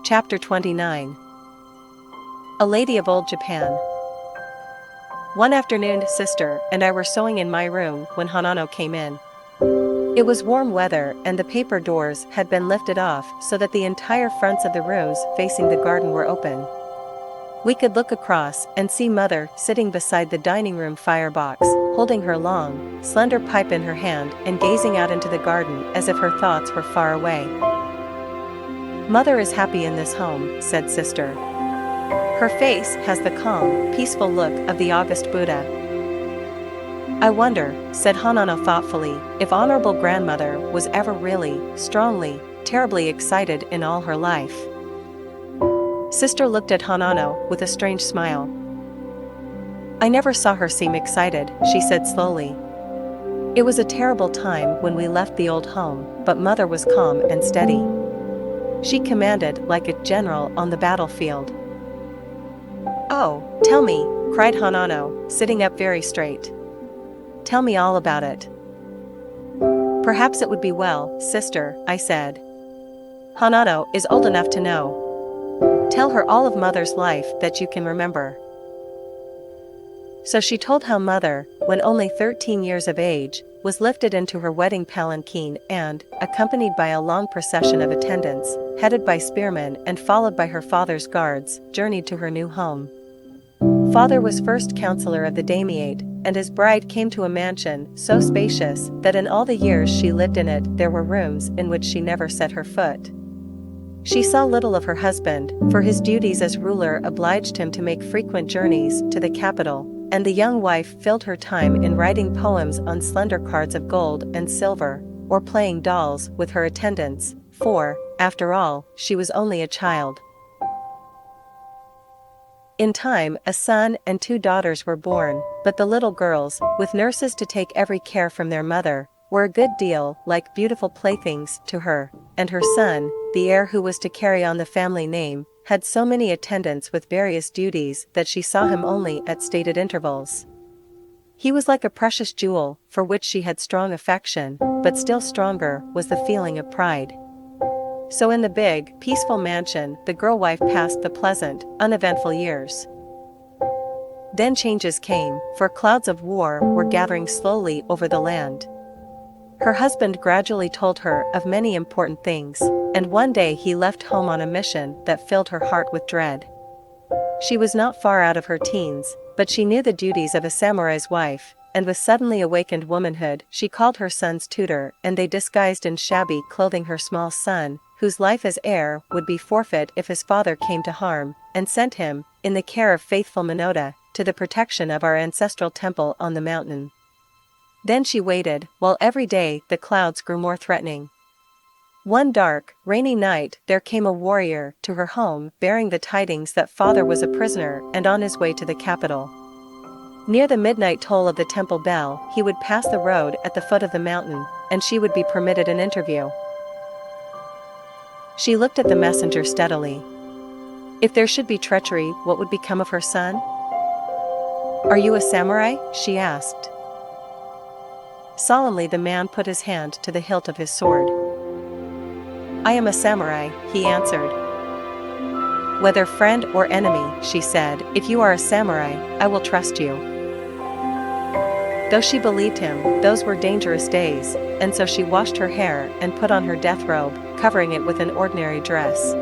Chapter 29. A Lady of Old Japan. One afternoon, sister and I were sewing in my room when Hanano came in. It was warm weather and the paper doors had been lifted off so that the entire fronts of the rooms facing the garden were open. We could look across and see Mother sitting beside the dining room firebox, holding her long, slender pipe in her hand and gazing out into the garden as if her thoughts were far away. "Mother is happy in this home," said sister. "Her face has the calm, peaceful look of the August Buddha." "I wonder," said Hanano thoughtfully, "if Honorable Grandmother was ever really, strongly, terribly excited in all her life." Sister looked at Hanano with a strange smile. "I never saw her seem excited," she said slowly. "It was a terrible time when we left the old home, but Mother was calm and steady. She commanded like a general on the battlefield." "Oh, tell me," cried Hanano, sitting up very straight. "Tell me all about it." "Perhaps it would be well, sister," I said. "Hanano is old enough to know. Tell her all of Mother's life that you can remember." So she told how Mother, when only 13 years of age, was lifted into her wedding palanquin and, accompanied by a long procession of attendants, headed by spearmen and followed by her father's guards, journeyed to her new home. Father was first counselor of the daimate, and his bride came to a mansion so spacious that in all the years she lived in it there were rooms in which she never set her foot. She saw little of her husband, for his duties as ruler obliged him to make frequent journeys to the capital, and the young wife filled her time in writing poems on slender cards of gold and silver, or playing dolls with her attendants, for, after all, she was only a child. In time, a son and 2 daughters were born, but the little girls, with nurses to take every care from their mother, were a good deal like beautiful playthings to her, and her son, the heir who was to carry on the family name, had so many attendants with various duties that she saw him only at stated intervals. He was like a precious jewel, for which she had strong affection, but still stronger was the feeling of pride. So in the big, peaceful mansion, the girl wife passed the pleasant, uneventful years. Then changes came, for clouds of war were gathering slowly over the land. Her husband gradually told her of many important things, and one day he left home on a mission that filled her heart with dread. She was not far out of her teens, but she knew the duties of a samurai's wife, and with suddenly awakened womanhood she called her son's tutor, and they disguised in shabby clothing her small son, whose life as heir would be forfeit if his father came to harm, and sent him, in the care of faithful Minota, to the protection of our ancestral temple on the mountain. Then she waited, while every day the clouds grew more threatening. One dark, rainy night there came a warrior to her home bearing the tidings that father was a prisoner and on his way to the capital. Near the midnight toll of the temple bell he would pass the road at the foot of the mountain, and she would be permitted an interview. She looked at the messenger steadily. If there should be treachery, what would become of her son? "Are you a samurai?" she asked. Solemnly the man put his hand to the hilt of his sword. "I am a samurai," he answered. "Whether friend or enemy," she said, "if you are a samurai, I will trust you." Though she believed him, those were dangerous days, and so she washed her hair and put on her death robe, covering it with an ordinary dress.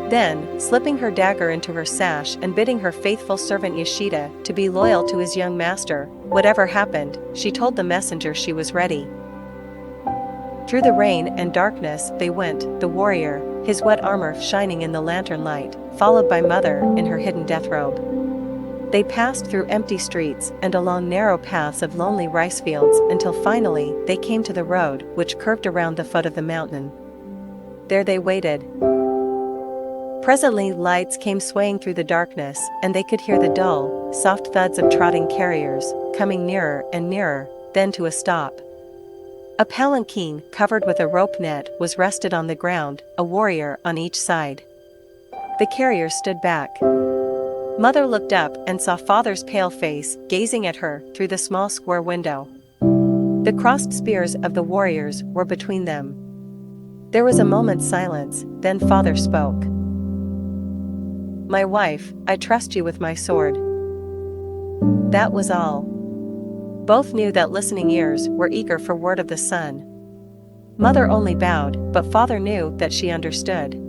Then, slipping her dagger into her sash and bidding her faithful servant Yoshida to be loyal to his young master, whatever happened, she told the messenger she was ready. Through the rain and darkness they went, the warrior, his wet armor shining in the lantern light, followed by Mother in her hidden death robe. They passed through empty streets and along narrow paths of lonely rice fields until finally they came to the road which curved around the foot of the mountain. There they waited. Presently lights came swaying through the darkness, and they could hear the dull, soft thuds of trotting carriers, coming nearer and nearer, then to a stop. A palanquin covered with a rope net was rested on the ground, a warrior on each side. The carriers stood back. Mother looked up and saw father's pale face gazing at her through the small square window. The crossed spears of the warriors were between them. There was a moment's silence, then father spoke. my wife, I trust you with my sword." That was all. Both knew that listening ears were eager for word of the son. Mother only bowed, but father knew that she understood.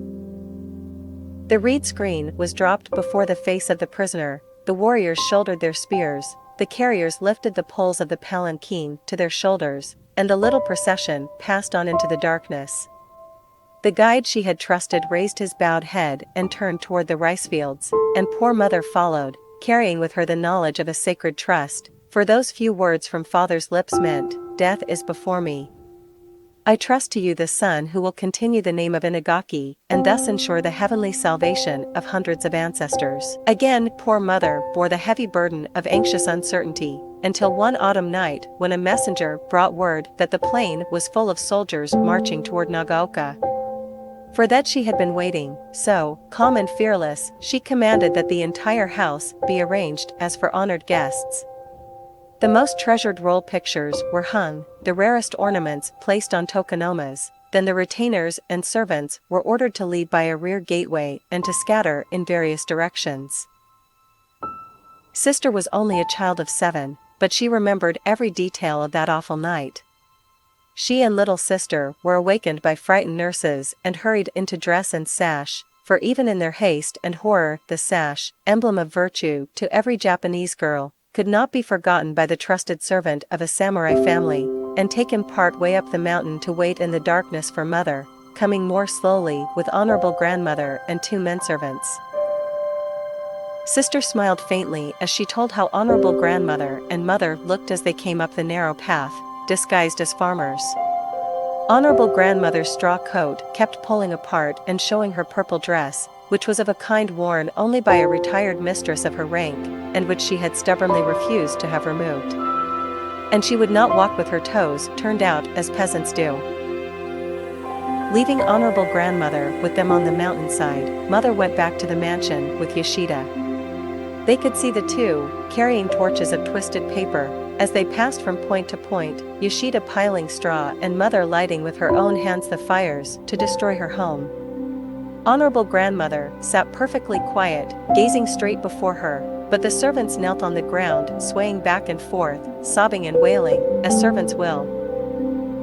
The reed screen was dropped before the face of the prisoner, the warriors shouldered their spears, the carriers lifted the poles of the palanquin to their shoulders, and the little procession passed on into the darkness. The guide she had trusted raised his bowed head and turned toward the rice fields, and poor mother followed, carrying with her the knowledge of a sacred trust, for those few words from father's lips meant, "Death is before me. I trust to you the son who will continue the name of Inagaki, and thus ensure the heavenly salvation of hundreds of ancestors." Again, poor mother bore the heavy burden of anxious uncertainty, until one autumn night when a messenger brought word that the plain was full of soldiers marching toward Nagaoka. For that she had been waiting, so, calm and fearless, she commanded that the entire house be arranged as for honored guests. The most treasured roll pictures were hung, the rarest ornaments placed on tokonomas, then the retainers and servants were ordered to lead by a rear gateway and to scatter in various directions. Sister was only a child of 7, but she remembered every detail of that awful night. She and little sister were awakened by frightened nurses and hurried into dress and sash, for even in their haste and horror the sash, emblem of virtue to every Japanese girl, could not be forgotten by the trusted servant of a samurai family, and taken part way up the mountain to wait in the darkness for mother, coming more slowly with honorable grandmother and 2 menservants. Sister smiled faintly as she told how honorable grandmother and mother looked as they came up the narrow path, disguised as farmers. Honorable grandmother's straw coat kept pulling apart and showing her purple dress, which was of a kind worn only by a retired mistress of her rank, and which she had stubbornly refused to have removed. And she would not walk with her toes turned out as peasants do. Leaving honorable grandmother with them on the mountainside, mother went back to the mansion with Yoshida. They could see the two, carrying torches of twisted paper, as they passed from point to point, Yoshida piling straw and mother lighting with her own hands the fires to destroy her home. Honorable grandmother sat perfectly quiet, gazing straight before her, but the servants knelt on the ground, swaying back and forth, sobbing and wailing, as servants will.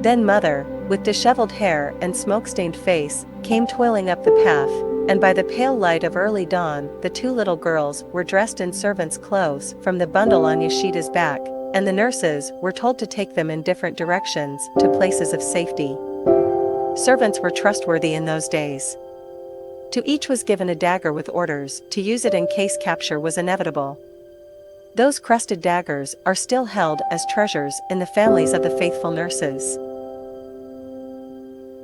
Then mother, with disheveled hair and smoke-stained face, came toiling up the path, and by the pale light of early dawn, the 2 little girls were dressed in servants' clothes from the bundle on Yoshida's back, and the nurses were told to take them in different directions to places of safety. Servants were trustworthy in those days. To each was given a dagger with orders to use it in case capture was inevitable. Those crested daggers are still held as treasures in the families of the faithful nurses.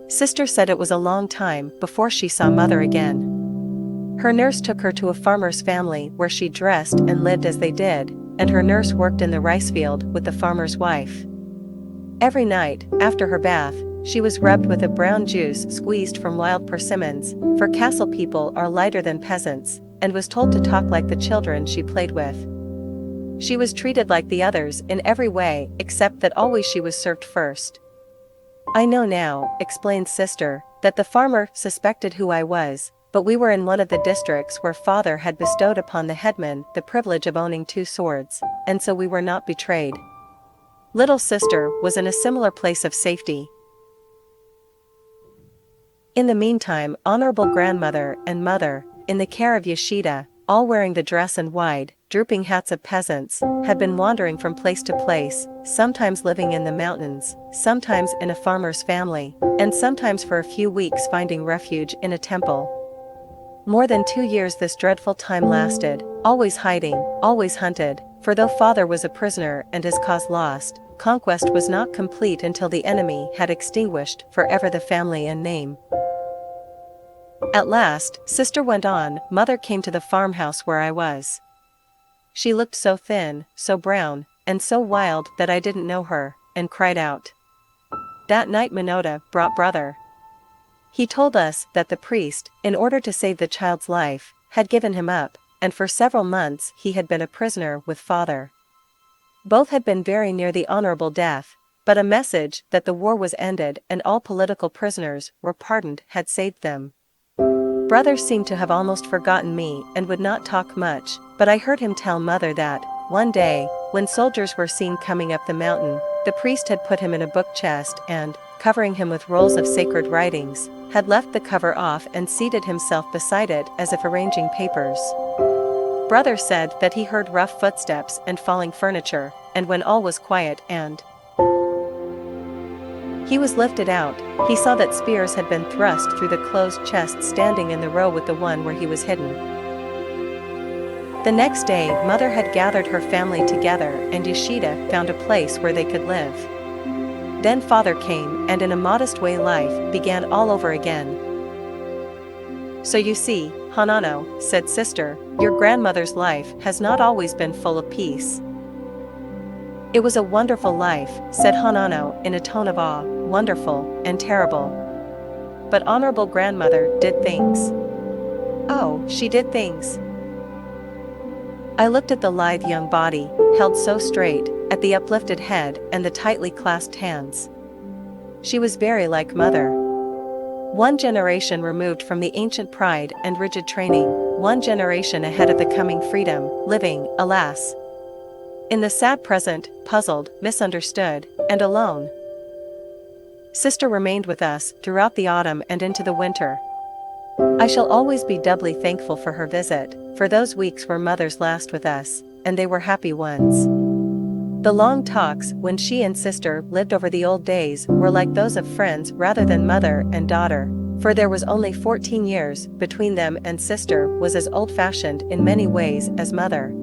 Sister said it was a long time before she saw mother again. Her nurse took her to a farmer's family where she dressed and lived as they did, and her nurse worked in the rice field with the farmer's wife. Every night, after her bath, she was rubbed with a brown juice squeezed from wild persimmons, for castle people are lighter than peasants, and was told to talk like the children she played with. She was treated like the others in every way except that always she was served first. "I know now," explained sister, "that the farmer suspected who I was, but we were in one of the districts where father had bestowed upon the headman the privilege of owning 2 swords, and so we were not betrayed. Little sister was in a similar place of safety." In the meantime, honorable grandmother and mother, in the care of Yoshida, all wearing the dress and wide, drooping hats of peasants, had been wandering from place to place, sometimes living in the mountains, sometimes in a farmer's family, and sometimes for a few weeks finding refuge in a temple. More than 2 years this dreadful time lasted, always hiding, always hunted, for though father was a prisoner and his cause lost, conquest was not complete until the enemy had extinguished forever the family and name. At last, sister went on, mother came to the farmhouse where I was. She looked so thin, so brown, and so wild that I didn't know her, and cried out. That night Minota brought brother. He told us that the priest, in order to save the child's life, had given him up, and for several months he had been a prisoner with father. Both had been very near the honorable death, but a message that the war was ended and all political prisoners were pardoned had saved them. Brother seemed to have almost forgotten me and would not talk much, but I heard him tell Mother that, one day, when soldiers were seen coming up the mountain, the priest had put him in a book chest and, covering him with rolls of sacred writings, had left the cover off and seated himself beside it as if arranging papers. Brother said that he heard rough footsteps and falling furniture, and when all was quiet and he was lifted out, he saw that spears had been thrust through the closed chest standing in the row with the one where he was hidden. The next day, Mother had gathered her family together and Yoshida found a place where they could live. Then Father came and in a modest way life began all over again. So you see, Hanano, said Sister, your grandmother's life has not always been full of peace. It was a wonderful life, said Hanano in a tone of awe, wonderful and terrible. But Honorable Grandmother did things. Oh, she did things. I looked at the lithe young body, held so straight, at the uplifted head and the tightly clasped hands. She was very like Mother. One generation removed from the ancient pride and rigid training, one generation ahead of the coming freedom, living, alas, in the sad present, puzzled, misunderstood, and alone. Sister remained with us throughout the autumn and into the winter. I shall always be doubly thankful for her visit, for those weeks were Mother's last with us, and they were happy ones. The long talks when she and Sister lived over the old days were like those of friends rather than mother and daughter, for there was only 14 years between them and Sister was as old-fashioned in many ways as Mother.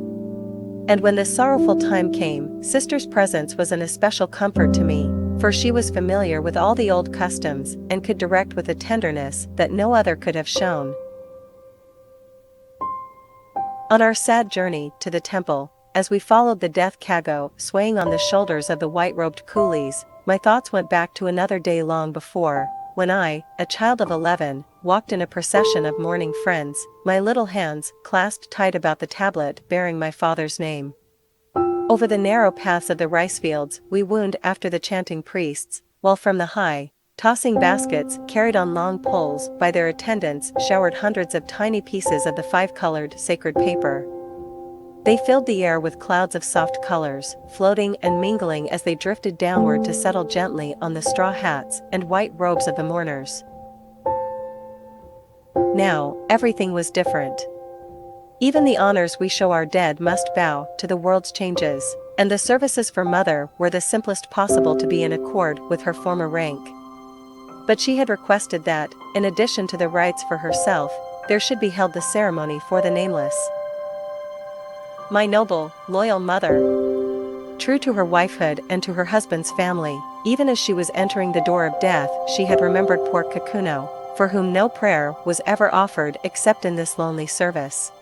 And when this sorrowful time came, Sister's presence was an especial comfort to me, for she was familiar with all the old customs and could direct with a tenderness that no other could have shown. On our sad journey to the temple, as we followed the death kago swaying on the shoulders of the white-robed coolies, my thoughts went back to another day long before, when I, a child of 11, walked in a procession of mourning friends, my little hands clasped tight about the tablet bearing my father's name. Over the narrow paths of the rice fields we wound after the chanting priests, while from the high, tossing baskets carried on long poles by their attendants showered hundreds of tiny pieces of the five-colored sacred paper. They filled the air with clouds of soft colors, floating and mingling as they drifted downward to settle gently on the straw hats and white robes of the mourners. Now, everything was different. Even the honors we show our dead must bow to the world's changes, and the services for Mother were the simplest possible to be in accord with her former rank. But she had requested that, in addition to the rites for herself, there should be held the ceremony for the nameless. My noble, loyal mother. True to her wifehood and to her husband's family, even as she was entering the door of death, she had remembered poor Kakuno, for whom no prayer was ever offered except in this lonely service.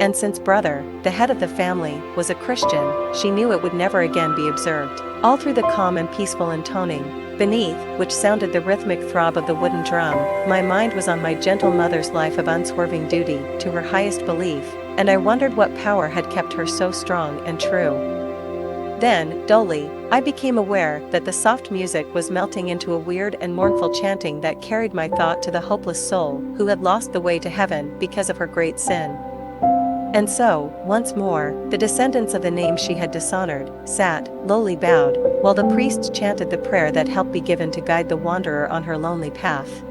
And since Brother, the head of the family, was a Christian, she knew it would never again be observed. All through the calm and peaceful intoning, beneath which sounded the rhythmic throb of the wooden drum, my mind was on my gentle mother's life of unswerving duty to her highest belief, and I wondered what power had kept her so strong and true. Then, dully, I became aware that the soft music was melting into a weird and mournful chanting that carried my thought to the hopeless soul who had lost the way to heaven because of her great sin. And so, once more, the descendants of the name she had dishonored, sat, lowly bowed, while the priests chanted the prayer that help be given to guide the wanderer on her lonely path.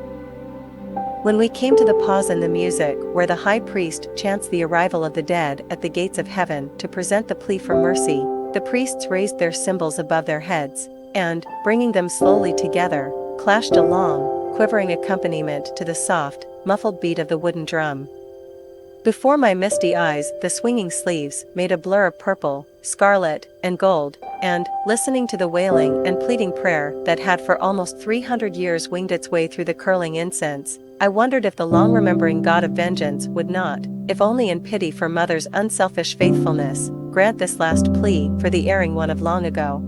When we came to the pause in the music where the high priest chants the arrival of the dead at the gates of heaven to present the plea for mercy, the priests raised their cymbals above their heads, and, bringing them slowly together, clashed a long, quivering accompaniment to the soft, muffled beat of the wooden drum. Before my misty eyes the swinging sleeves made a blur of purple, scarlet, and gold, and, listening to the wailing and pleading prayer that had for almost 300 years winged its way through the curling incense, I wondered if the long-remembering God of vengeance would not, if only in pity for Mother's unselfish faithfulness, grant this last plea for the erring one of long ago.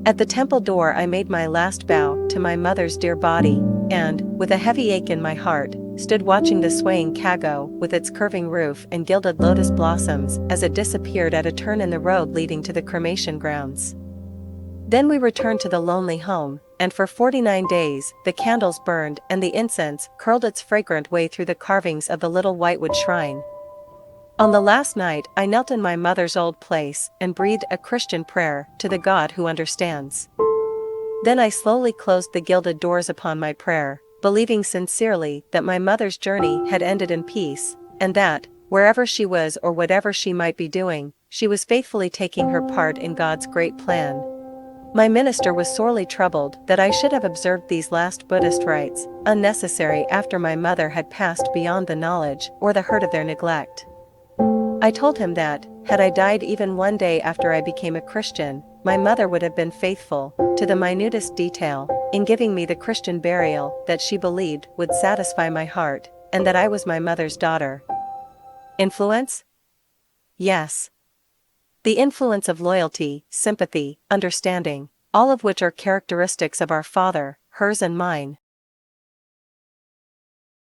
At the temple door I made my last bow to my mother's dear body, and, with a heavy ache in my heart, stood watching the swaying kago with its curving roof and gilded lotus blossoms as it disappeared at a turn in the road leading to the cremation grounds. Then we returned to the lonely home, and for 49 days the candles burned and the incense curled its fragrant way through the carvings of the little whitewood shrine. On the last night I knelt in my mother's old place and breathed a Christian prayer to the God who understands. Then I slowly closed the gilded doors upon my prayer, believing sincerely that my mother's journey had ended in peace, and that, wherever she was or whatever she might be doing, she was faithfully taking her part in God's great plan. My minister was sorely troubled that I should have observed these last Buddhist rites, unnecessary after my mother had passed beyond the knowledge or the hurt of their neglect. I told him that, had I died even one day after I became a Christian, my mother would have been faithful, to the minutest detail, in giving me the Christian burial that she believed would satisfy my heart, and that I was my mother's daughter. Influence? Yes. The influence of loyalty, sympathy, understanding, all of which are characteristics of our father, hers and mine,